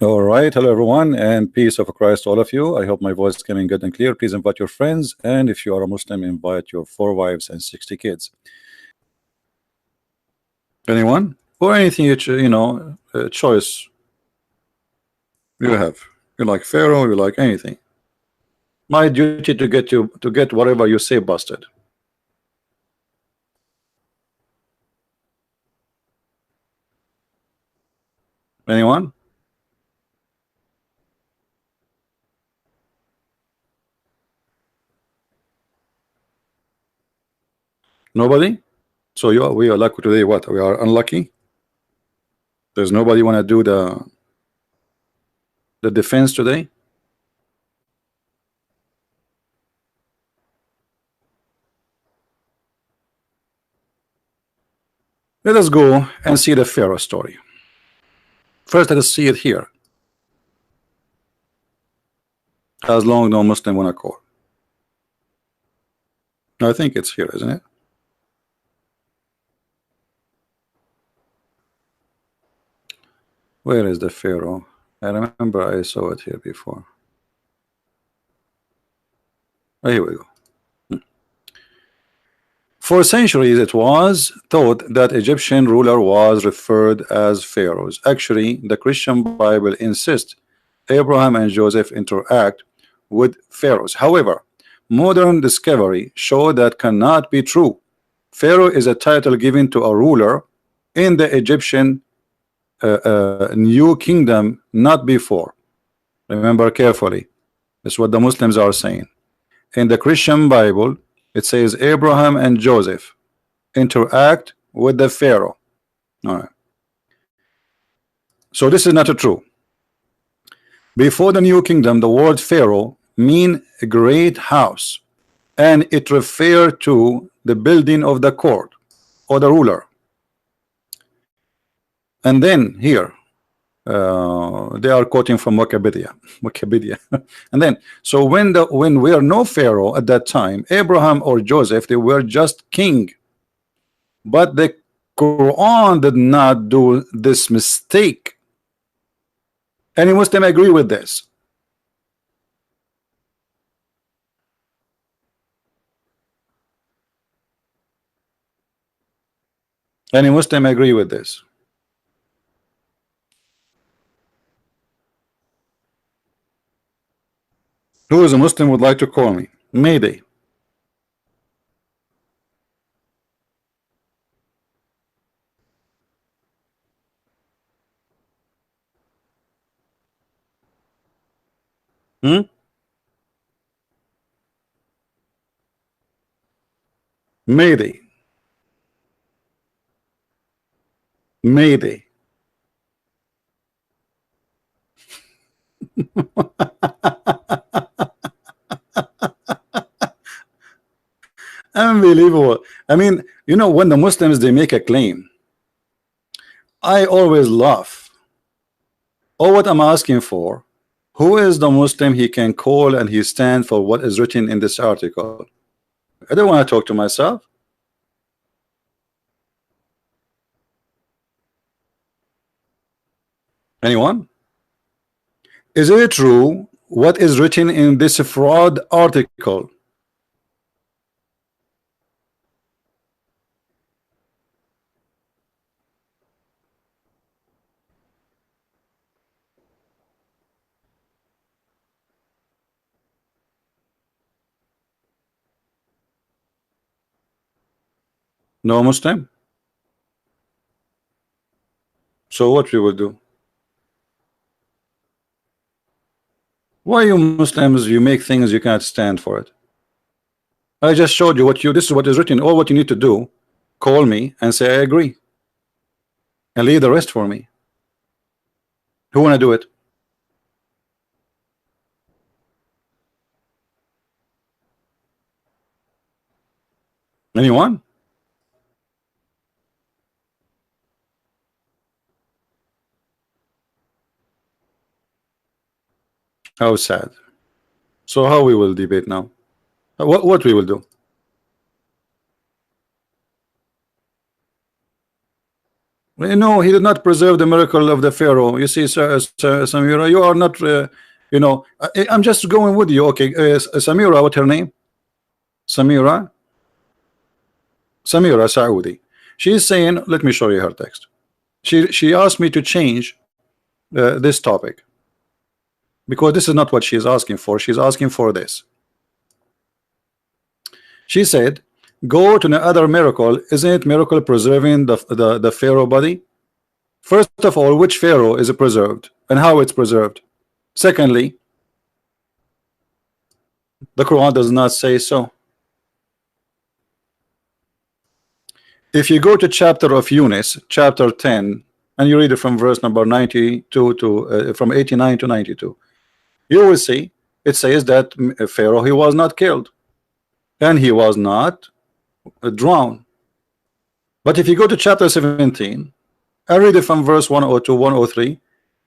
All right, hello everyone, and peace of Christ to all of you. I hope my voice is coming good and clear. Please invite your friends, and if you are a Muslim, invite your 4 wives and 60 kids. Anyone or anything choice you have. You like Pharaoh, you like anything. My duty to get whatever you say busted. Anyone? Nobody? So we are lucky today. What? We are unlucky. There's nobody want to do the defense today. Let us go and see the Pharaoh story. First, let us see it here. As long no Muslim want to call. I think it's here, isn't it? Where is the Pharaoh? I remember I saw it here before. Oh, here we go. For centuries, it was thought that Egyptian ruler was referred as pharaohs. Actually, the Christian Bible insists Abraham and Joseph interact with pharaohs. However, modern discovery show that cannot be true. Pharaoh is a title given to a ruler in the Egyptian new kingdom, not before. Remember carefully. That's what the Muslims are saying. In the Christian Bible, it says Abraham and Joseph interact with the Pharaoh. All right. So this is not true. Before the new kingdom, the word Pharaoh mean a great house, and it referred to the building of the court or the ruler. And then here they are quoting from Wikipedia. And then so when we are no Pharaoh at that time, Abraham or Joseph, they were just king. But the Quran did not do this mistake. Any Muslim agree with this? Any Muslim agree with this? Who is a Muslim would like to call me? Mayday. Mayday. Mayday. Unbelievable. I mean, you know, when the Muslims they make a claim, I always laugh. Or what I'm asking for, who is the Muslim he can call and he stand for what is written in this article? I don't want to talk to myself. Anyone? Is it true what is written in this fraud article? No Muslim? So what we will do? Why you Muslims you make things you can't stand for it? I just showed you this is what is written. All what you need to do, call me and say I agree, and leave the rest for me. Who wanna do it? Anyone? How sad. So how we will debate now? What we will do? No, he did not preserve the miracle of the Pharaoh. You see, Samira, you are not, I'm just going with you. Okay, Samira, what her name? Samira, Samira Saudi. She's saying, let me show you her text. She asked me to change this topic because this is not what she's asking for. She's asking for this. She said, go to another miracle. Isn't it miracle preserving the Pharaoh body? First of all, which Pharaoh is preserved and how it's preserved? Secondly, the Quran does not say so. If you go to chapter of Yunus, chapter 10, and you read it from verse number 92 to from 89 to 92, you will see it says that Pharaoh, he was not killed and he was not drowned. But if you go to chapter 17 and read it from verse 102, 103,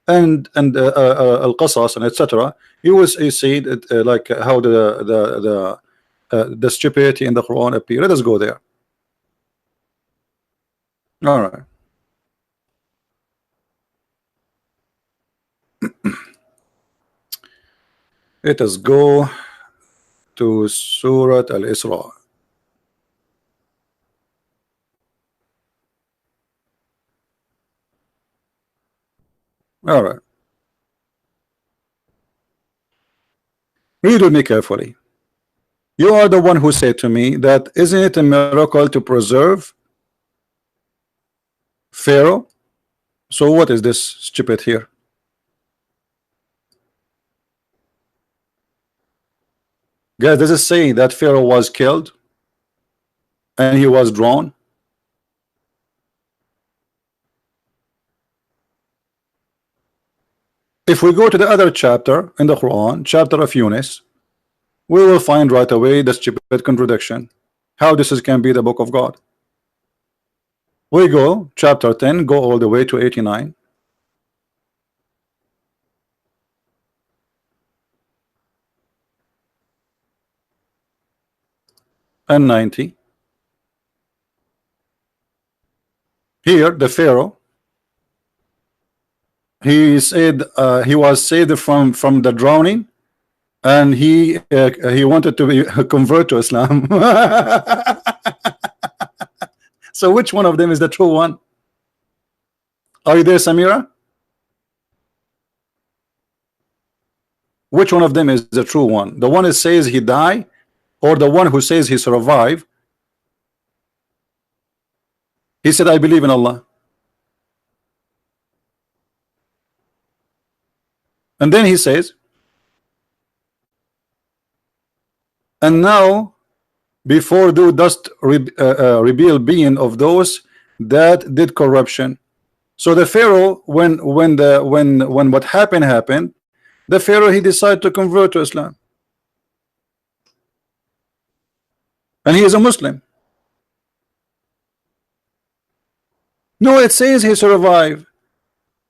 and Al-Qasas and etc., you will see that, like how the stupidity in the Quran appear. Let us go there. All right. Let us go to Surah Al-Isra. All right. Read with me carefully. You are the one who said to me that isn't it a miracle to preserve Pharaoh? So what is this stupid here? Guys, does it say that Pharaoh was killed and he was drawn? If we go to the other chapter in the Quran, chapter of Yunus, we will find right away the stupid contradiction. How this can be the book of God. We go chapter 10, go all the way to 89. And 90. Here the Pharaoh, he said he was saved from the drowning, and he wanted to be convert to Islam. So which one of them is the true one? Are you there, Samira? Which one of them is the true one? The one that says he died, or the one who says he survived? He said, I believe in Allah. And then he says, and now before thou dost reveal being of those that did corruption. So the Pharaoh, when what happened, the Pharaoh, he decided to convert to Islam, and he is a Muslim. No, it says he survived.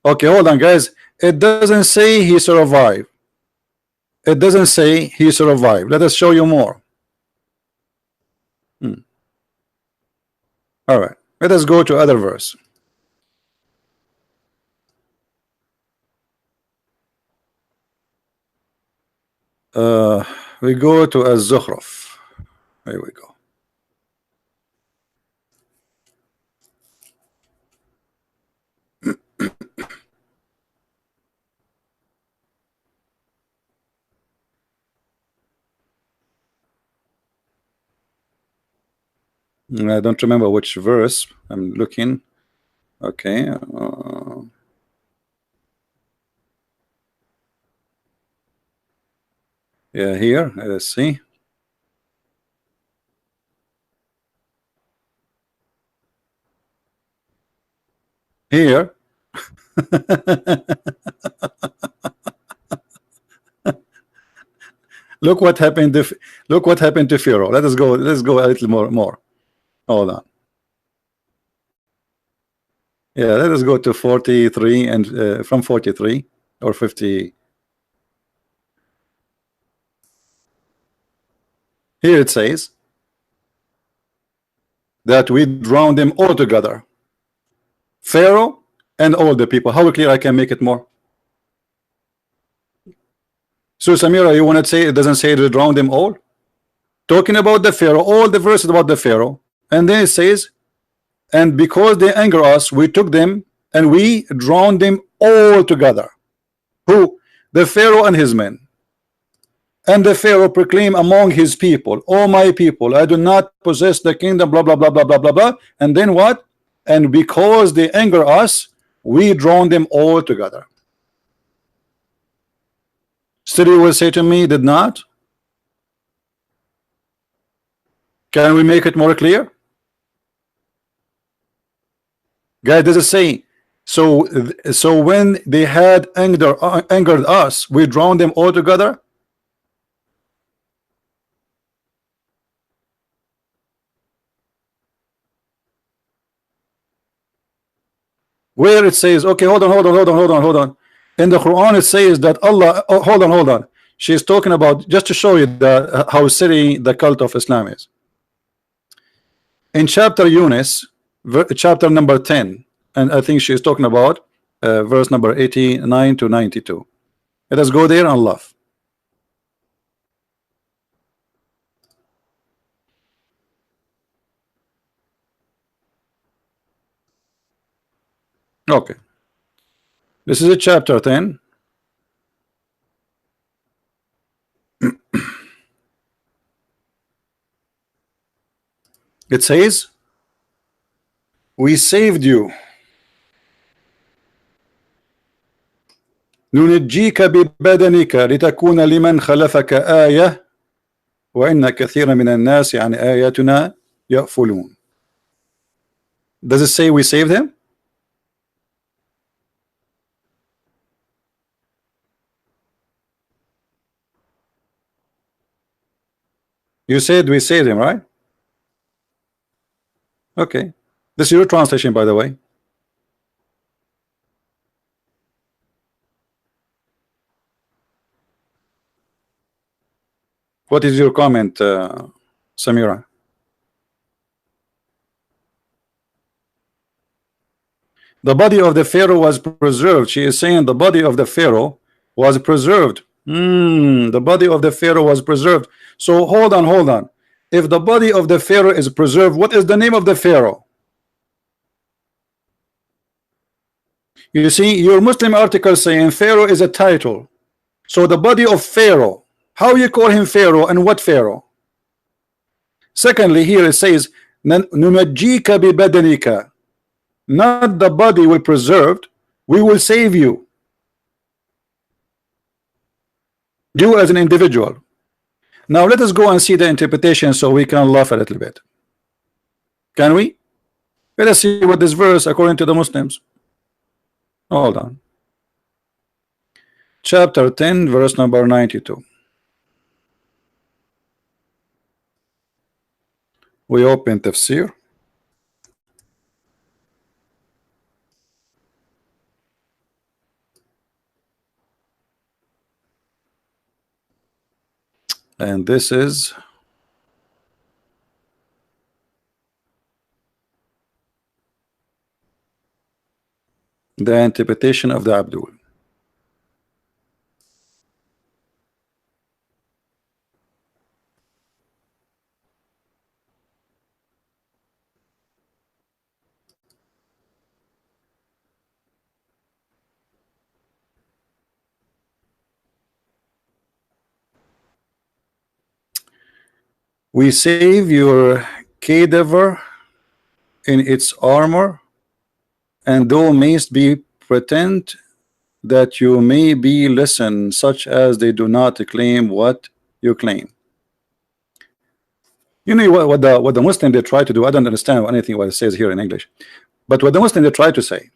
Okay, hold on, guys. It doesn't say he survived. It doesn't say he survived. Let us show you more. All right, let us go to other verse. We go to Az-Zukhruf. Here we go. I don't remember which verse I'm looking. Okay. Yeah, here. Let's see. Here. Look what happened to Pharaoh. Let us go. Let's go a little more. Hold on. Yeah, let us go to 43 and from 43 or 50. Here it says that we drowned them all together. Pharaoh and all the people. How clear I can make it more? So Samira, you want to say it doesn't say to drown them all? Talking about the Pharaoh, all the verses about the Pharaoh, and then it says, and because they anger us, we took them and we drowned them all together. Who? The Pharaoh and his men. And the Pharaoh proclaimed among his people, "O my people, I do not possess the kingdom," blah blah blah blah blah blah blah. And then what? And because they anger us, we drown them all together. Still you will say to me, did not? Can we make it more clear? Guys, does it say so? So when they had angered us, we drowned them all together? Where it says, okay, hold on. In the Quran it says that Allah, oh, hold on. She's talking about, just to show you that how silly the cult of Islam is. In chapter Yunus, chapter number 10, and I think she's talking about verse number 89 to 92. Let us go there and laugh. Okay, this is a chapter 10. It says, we saved you. ننجيك ببدنك لتكون لمن خلفك آية وإن كثيرا من الناس عن آياتنا يغفلون. Does it say we saved him? You said we saved him, right? Okay, this is your translation, by the way. What is your comment, Samira? The body of the Pharaoh was preserved. She is saying the body of the Pharaoh was preserved. The body of the Pharaoh was preserved. So hold on. If the body of the Pharaoh is preserved, what is the name of the Pharaoh? You see, your Muslim article saying Pharaoh is a title. So the body of Pharaoh, how you call him Pharaoh and what Pharaoh? Secondly, here it says نُنَجِّيكَ بِبَدَنِكَ. Not the body will preserved, we will save you. You as an individual. Now let us go and see the interpretation so we can laugh a little bit. Can we? Let us see what this verse according to the Muslims. Hold on. Chapter 10, verse number 92. We open tafsir. And this is the interpretation of the Abdul. We save your cadaver in its armor, and thou mayst be pretend that you may be listen, such as they do not claim what you claim. You know what the Muslim they try to do. I don't understand anything what it says here in English, but what the Muslim they try to say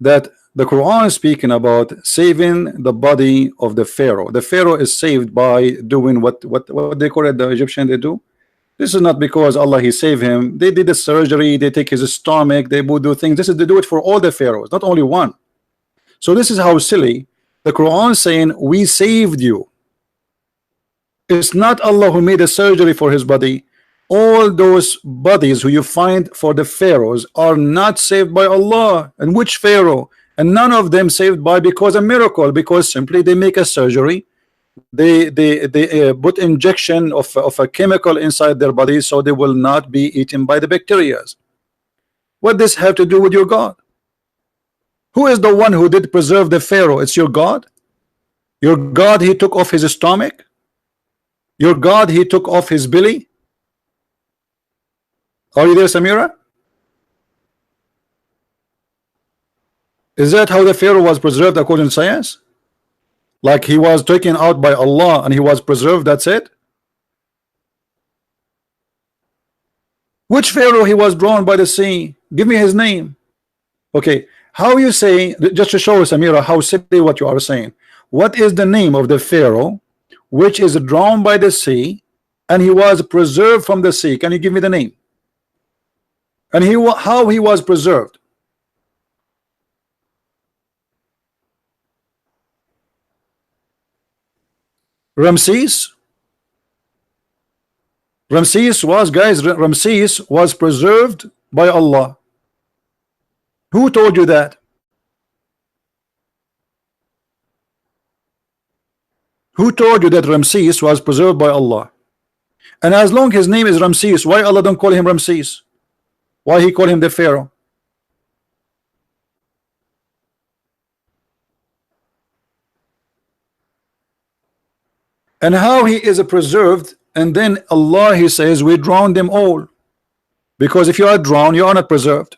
that the Quran is speaking about saving the body of the Pharaoh. The Pharaoh is saved by doing what they call it, the Egyptian they do. This is not because Allah he saved him. They did the surgery, they take his stomach, they would do things. This is they do it for all the pharaohs, not only one. So this is how silly the Quran is saying we saved you. It's not Allah who made a surgery for his body. All those bodies who you find for the pharaohs are not saved by Allah. And which pharaoh? And none of them saved by because a miracle, because simply they make a surgery, they put injection of a chemical inside their body so they will not be eaten by the bacteria. What does this have to do with your God? Who is the one who did preserve the pharaoh? It's your God. Your God, he took off his stomach. Your God, he took off his belly. Are you there, Samira? Is that how the pharaoh was preserved according to science? Like he was taken out by Allah and he was preserved, that's it? Which pharaoh he was drawn by the sea? Give me his name. Okay, how you say, just to show Samira how silly what you are saying. What is the name of the pharaoh which is drawn by the sea and he was preserved from the sea? Can you give me the name? And how he was preserved? Ramses. Ramses was, guys, Ramses was preserved by Allah. Who told you that? Who told you that Ramses was preserved by Allah? And as long his name is Ramses, why Allah don't call him Ramses? Why he call him the Pharaoh? And how he is preserved, and then Allah, he says, we drown them all. Because if you are drowned, you are not preserved.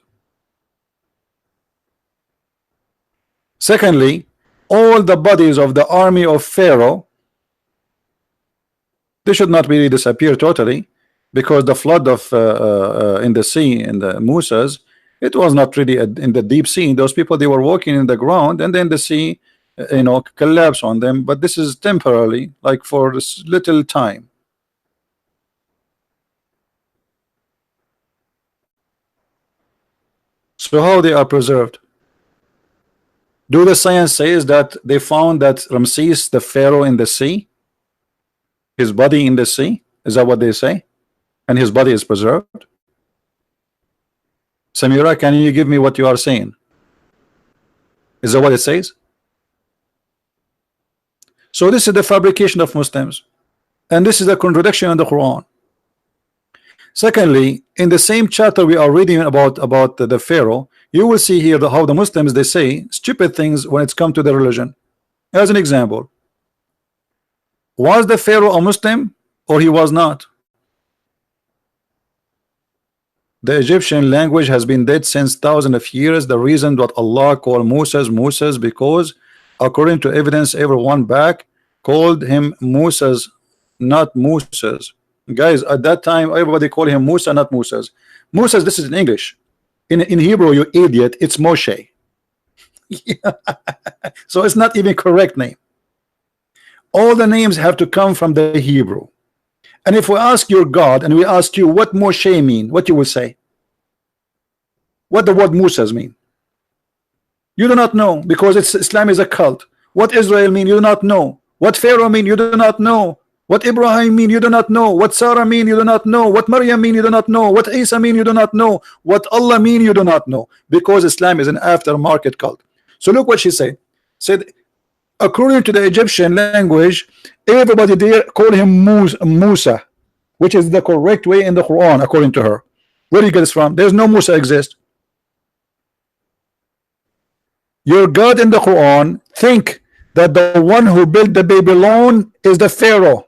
Secondly, all the bodies of the army of Pharaoh, they should not really disappear totally, because the flood of in the sea, in the Musas, it was not really in the deep sea. Those people, they were walking in the ground, and then the sea, collapse on them. But this is temporarily, like for this little time. So how they are preserved? Do the science says that they found that Ramses the Pharaoh in the sea, his body in the sea? Is that what they say? And his body is preserved? Samira, can you give me what you are saying? Is that what it says? So this is the fabrication of Muslims, and this is a contradiction in the Quran. Secondly, in the same chapter we are reading about the Pharaoh, you will see here how the Muslims, they say stupid things when it's come to the religion. As an example, was the Pharaoh a Muslim or he was not? The Egyptian language has been dead since thousands of years. The reason that Allah called Musas because according to evidence, everyone back called him Musas, not Musas. Guys, at that time everybody called him Musa, not Musas. Musas, this is in English. In Hebrew, you idiot, it's Moshe. So it's not even correct name. All the names have to come from the Hebrew. And if we ask your God and we ask you what Moshe mean, what you will say? What the word Musas mean? You do not know, because Islam is a cult. What Israel mean? You do not know. What Pharaoh mean? You do not know. What Ibrahim mean? You do not know. What Sarah mean? You do not know. What Maryam mean? You do not know. What Isa mean? You do not know. What Allah mean? You do not know. Because Islam is an aftermarket cult. So look what she said. Said, according to the Egyptian language, everybody there call him Musa, which is the correct way in the Quran, according to her. Where do you get this from? There's no Musa exist. Your God in the Quran think that the one who built the Babylon is the Pharaoh.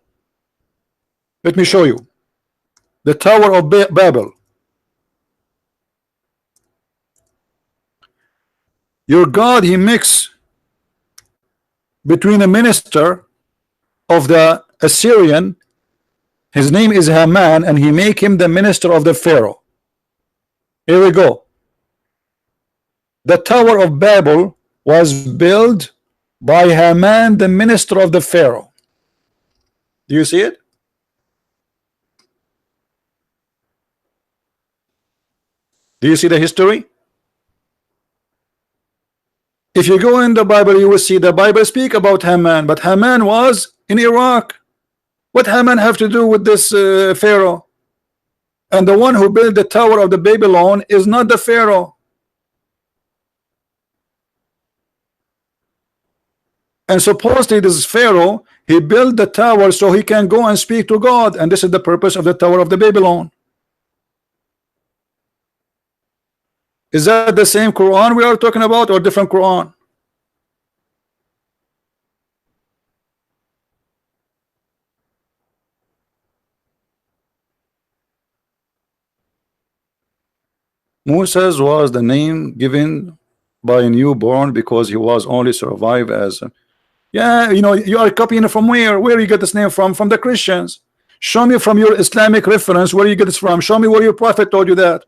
Let me show you. The Tower of Babel. Your God, he mix between a minister of the Assyrian, his name is Haman, and he make him the minister of the Pharaoh. Here we go. The Tower of Babel was built by Haman, the minister of the Pharaoh. Do you see it? Do you see the history? If you go in the Bible, you will see the Bible speak about Haman, but Haman was in Iraq. What Haman have to do with this Pharaoh? And the one who built the Tower of the Babylon is not the Pharaoh. And supposedly this Pharaoh, he built the tower so he can go and speak to God, and this is the purpose of the Tower of the Babylon. Is that the same Quran we are talking about, or different Quran? Moses was the name given by a newborn because he was only survived as yeah, you know, you are copying it from where you get this name from the Christians. Show me from your Islamic reference where you get this from. Show me where your prophet told you that.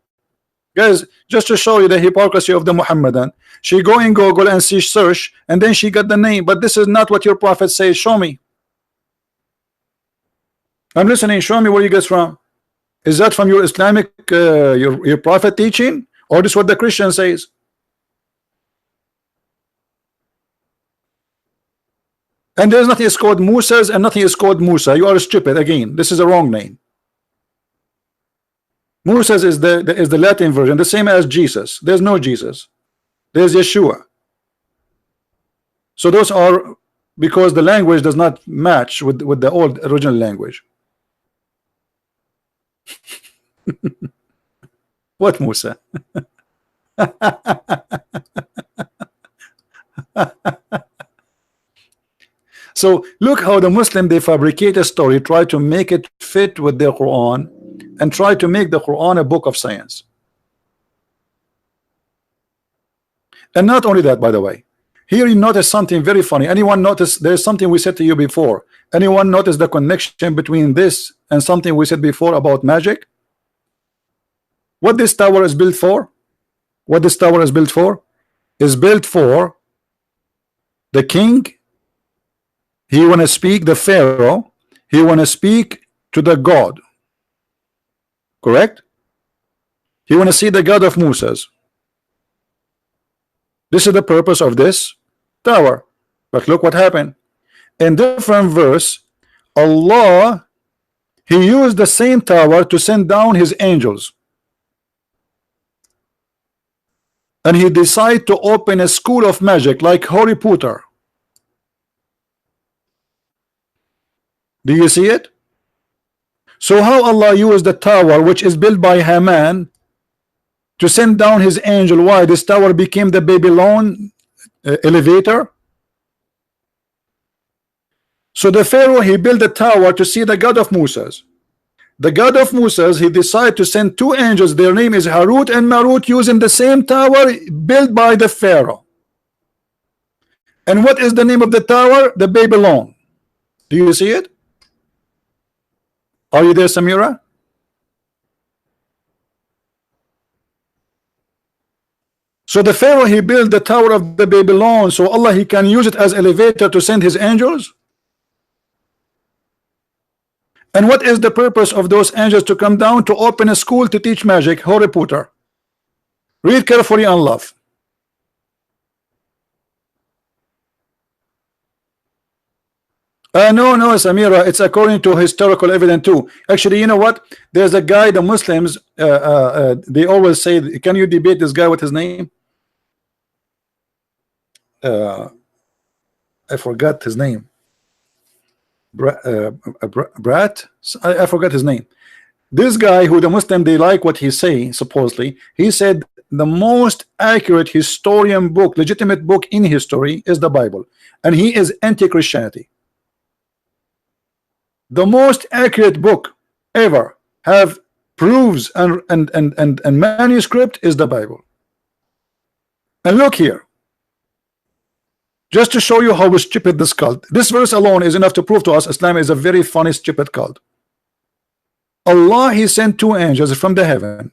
Guys, just to show you the hypocrisy of the Muhammadan, she go in Google and she search, and then she got the name, but this is not what your prophet says. Show me. I'm listening. Show me where you get from. Is that from your Islamic your prophet teaching, or this what the Christian says? And there's nothing is called Musa's, and nothing is called Musa. You are stupid again. This is a wrong name. Musa's is the Latin version, the same as Jesus. There's no Jesus. There's Yeshua. So those are because the language does not match with the old original language. What Musa? So look how the Muslim, they fabricate a story, try to make it fit with the Quran, and try to make the Quran a book of science. And not only that, by the way, here you notice something very funny. Anyone notice there's something we said to you before? Anyone notice the connection between this and something we said before about magic? What this tower is built for? What this tower is built for? Is built for the king. He want to speak, the Pharaoh, he want to speak to the God. Correct? He want to see the God of Moses. This is the purpose of this tower. But look what happened. In different verse, Allah, he used the same tower to send down his angels. And he decided to open a school of magic like Harry Potter. Do you see it? So how Allah used the tower which is built by Haman to send down his angel? Why this tower became the Babylon elevator? So the Pharaoh, he built a tower to see the God of Moses. The God of Moses, he decided to send two angels, their name is Harut and Marut, using the same tower built by the Pharaoh. And what is the name of the tower? The Babylon. Do you see it? Are you there, Samira? So the Pharaoh, he built the tower of the Babylon so Allah, he can use it as elevator to send his angels. And what is the purpose of those angels to come down? To open a school to teach magic, Harry Potter. Read carefully and love. No, Samira, it's according to historical evidence too. Actually, you know what? There's a guy, the Muslims, they always say, can you debate this guy with his name? I forgot his name. Brat? I forgot his name. This guy who the Muslim, they like what he say, supposedly. He said the most accurate historian book, legitimate book in history is the Bible. And he is anti-Christianity. The most accurate book ever have proofs and manuscript is the Bible. And look here, just to show you how stupid this cult. This verse alone is enough to prove to us Islam is a very funny, stupid cult. Allah, he sent two angels from the heaven.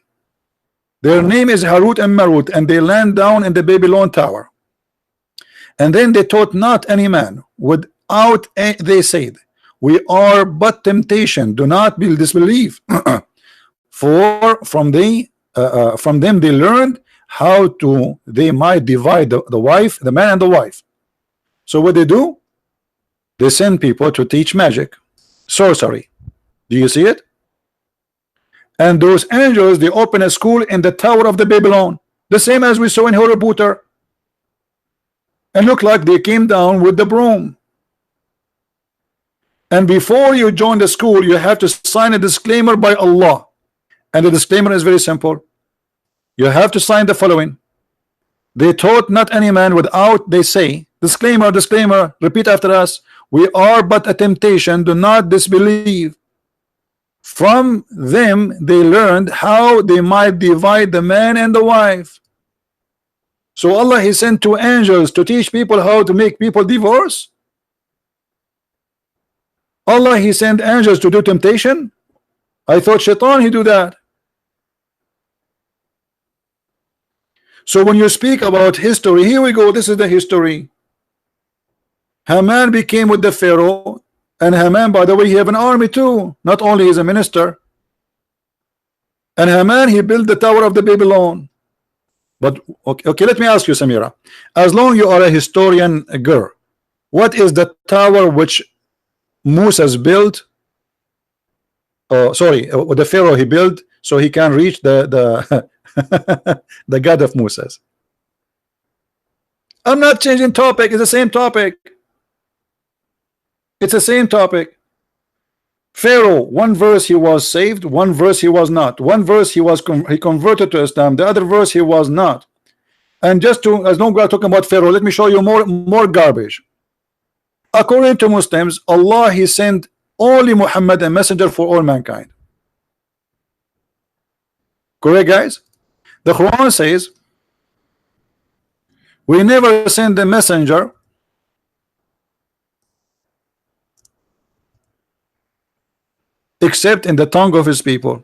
Their name is Harut and Marut, and they land down in the Babylon tower. And then they taught not any man without they said, we are but temptation, do not be disbelieve. For from them they learned how to they might divide the wife, the man and the wife. So what they do? They send people to teach magic, sorcery. Do you see it? And those angels, they open a school in the Tower of the Babylon, the same as we saw in Harry Potter, and look like they came down with the broom. And before you join the school, you have to sign a disclaimer by Allah. And the disclaimer is very simple. You have to sign the following: they taught not any man without, they say, disclaimer, disclaimer, repeat after us, we are but a temptation, do not disbelieve. From them they learned how they might divide the man and the wife. So Allah, he sent two angels to teach people how to make people divorce. Allah, he sent angels to do temptation. I thought Shaitan he do that. So when you speak about history, here we go, this is the history. Haman became with the Pharaoh, and Haman, by the way, he have an army too, not only is a minister. And Haman, he built the Tower of the Babylon. But okay, let me ask you, Samira, as long you are a historian girl, what is the tower which Moses built? Sorry, the Pharaoh he built so he can reach the the God of Moses. I'm not changing topic, it's the same topic. It's the same topic. Pharaoh, one verse he was saved, one verse he was not. One verse he was he converted to Islam, the other verse he was not. And just to, as long as we're talking about Pharaoh, let me show you more garbage. According to Muslims, Allah he sent only Muhammad a messenger for all mankind. Correct, guys? The Quran says we never send a messenger except in the tongue of his people.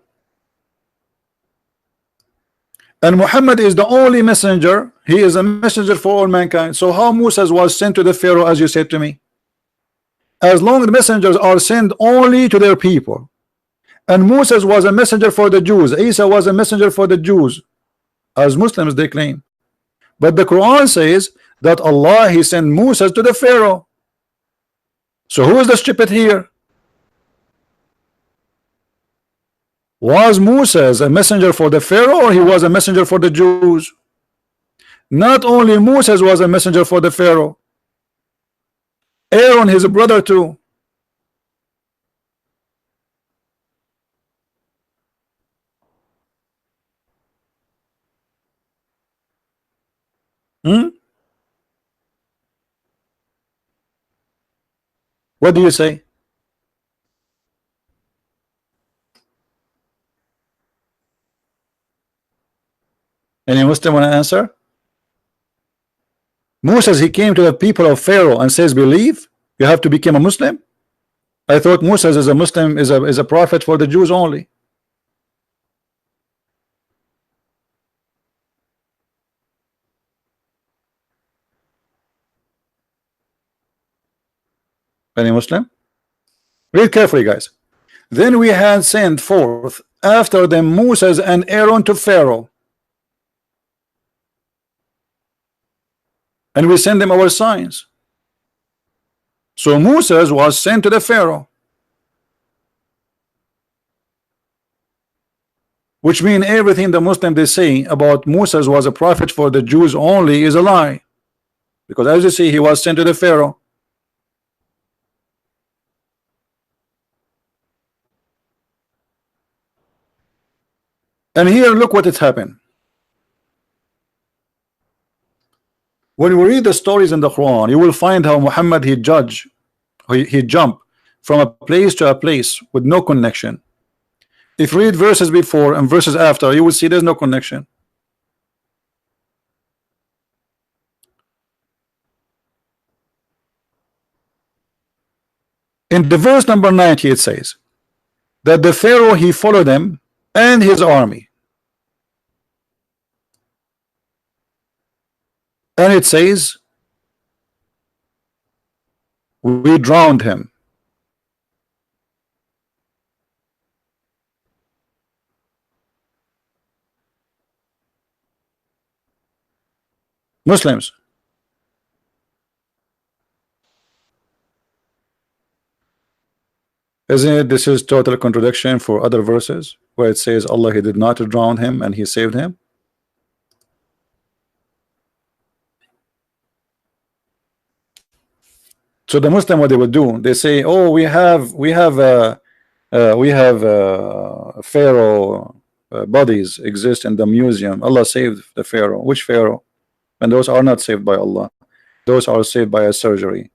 And Muhammad is the only messenger. He is a messenger for all mankind. So how Moses was sent to the Pharaoh, as you said to me? As long as the messengers are sent only to their people, and Moses was a messenger for the Jews, Isa was a messenger for the Jews, as Muslims they claim. But the Quran says that Allah he sent Moses to the Pharaoh. So who is the stupid here? Was Moses a messenger for the Pharaoh, or he was a messenger for the Jews? Not only Moses was a messenger for the Pharaoh, Aaron his brother too. What do you say? Any Muslim want to answer? Moses he came to the people of Pharaoh and says, believe you have to become a Muslim. I thought Moses is a Muslim, is a prophet for the Jews only. Any Muslim? Read carefully, guys. Then we had sent forth after them Moses and Aaron to Pharaoh, and we send them our signs. So Moses was sent to the Pharaoh, which means everything the Muslim they say about Moses was a prophet for the Jews only is a lie, because as you see he was sent to the Pharaoh. And here look what has happened. When we read the stories in the Quran, you will find how Muhammad he jumped from a place to a place with no connection. If you read verses before and verses after, you will see there's no connection. In the verse number 90 it says that the Pharaoh he followed him and his army, and it says we drowned him. Muslims, Isn't it? This is total contradiction for other verses where it says Allah he did not drown him and he saved him. So the Muslim, what they would do, they say, oh, we have Pharaoh bodies exist in the museum. Allah saved the Pharaoh. Which Pharaoh? And those are not saved by Allah. Those are saved by a surgery.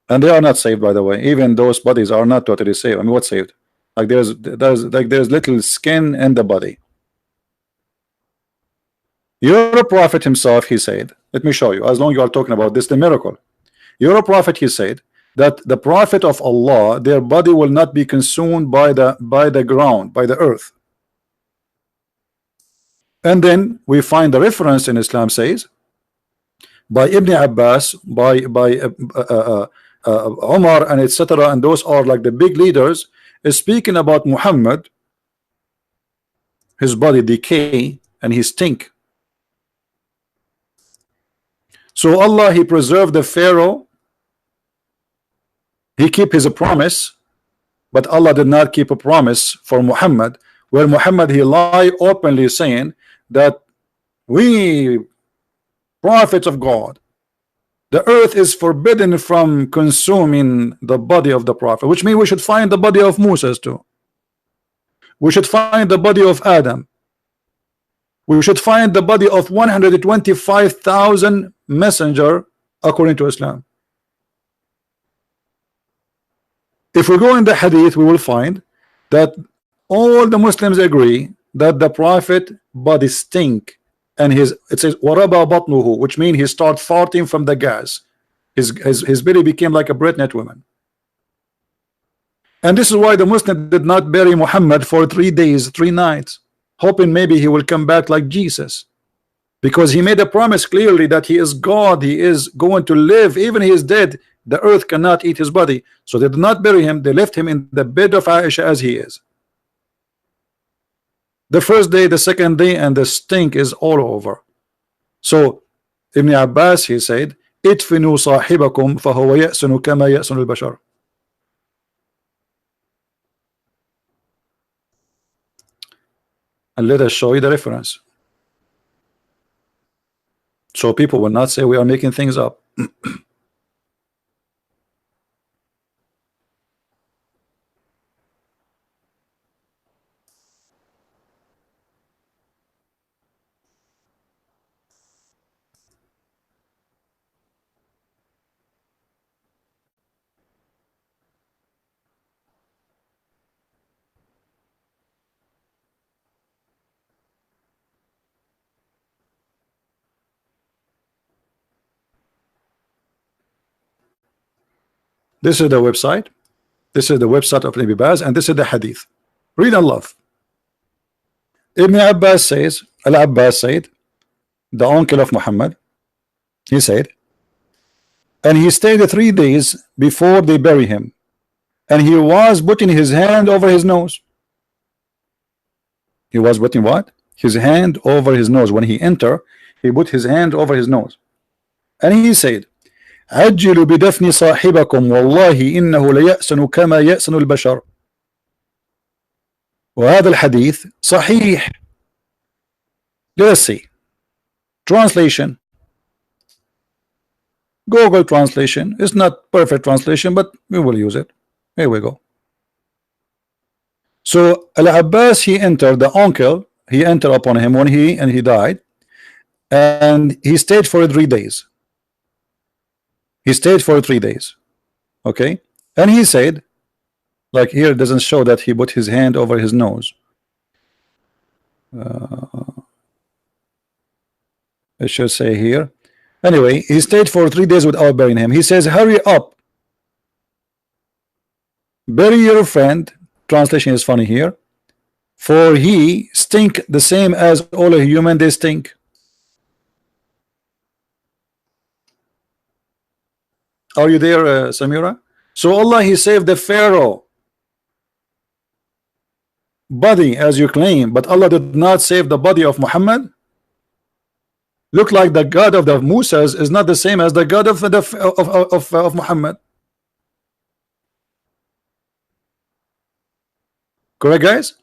And they are not saved, by the way. Even those bodies are not totally saved. I mean, what's saved? Like there's little skin in the body. Your prophet himself, he said, let me show you, as long as you are talking about this, the miracle. Your prophet, he said that the prophet of Allah, their body will not be consumed by the ground, by the earth. And then we find the reference in Islam says by Ibn Abbas, by Omar, and etc. And those are like the big leaders, is speaking about Muhammad, his body decay and he stink. So Allah he preserved the Pharaoh, he keep his promise, but Allah did not keep a promise for Muhammad, where Muhammad he lie openly saying that we prophets of God, the earth is forbidden from consuming the body of the prophet, which means we should find the body of Moses too. We should find the body of Adam. We should find the body of 125,000 messenger according to Islam. If we go in the hadith, we will find that all the Muslims agree that the prophet body stink, and it says waraba batnuhu, which means he start farting from the gas. His belly became like a pregnant woman. And this is why the Muslim did not bury Muhammad for 3 days 3 nights, hoping maybe he will come back like Jesus, because he made a promise clearly that he is God, he is going to live, even he is dead, the earth cannot eat his body. So they did not bury him, they left him in the bed of Aisha as he is. The first day, the second day, and the stink is all over. So Ibn Abbas he said, idfinu sahibakum fahuwa ya'sunu kama ya'sunu al-bashar. And let us show you the reference, so people will not say we are making things up. This is the website. This is the website of Ibn Abbas, and this is the hadith. Read and love. Ibn Abbas says, Al-Abbas said, the uncle of Muhammad, he said, and he stayed 3 days before they bury him, and he was putting his hand over his nose. He was putting what? His hand over his nose. When he entered, he put his hand over his nose, and he said, عجلوا بدفن صاحبكم والله إنه ليأسن كما يأسن البشر. وهذا الحديث صحيح. Let us see. Translation. Google translation. It's not perfect translation, but we will use it. Here we go. So Al-Abbas he entered, the uncle, he entered upon him when he died, and he stayed for 3 days. He stayed for 3 days. Okay, and he said, like here it doesn't show that he put his hand over his nose. It should say here. Anyway, he stayed for 3 days without burying him. He says, hurry up, bury your friend. Translation is funny here. For he stink the same as all a human, they stink. Are you there, Samira? So Allah he saved the Pharaoh body as you claim, but Allah did not save the body of Muhammad. Look like the God of the Musas is not the same as the God of Muhammad. Correct, guys?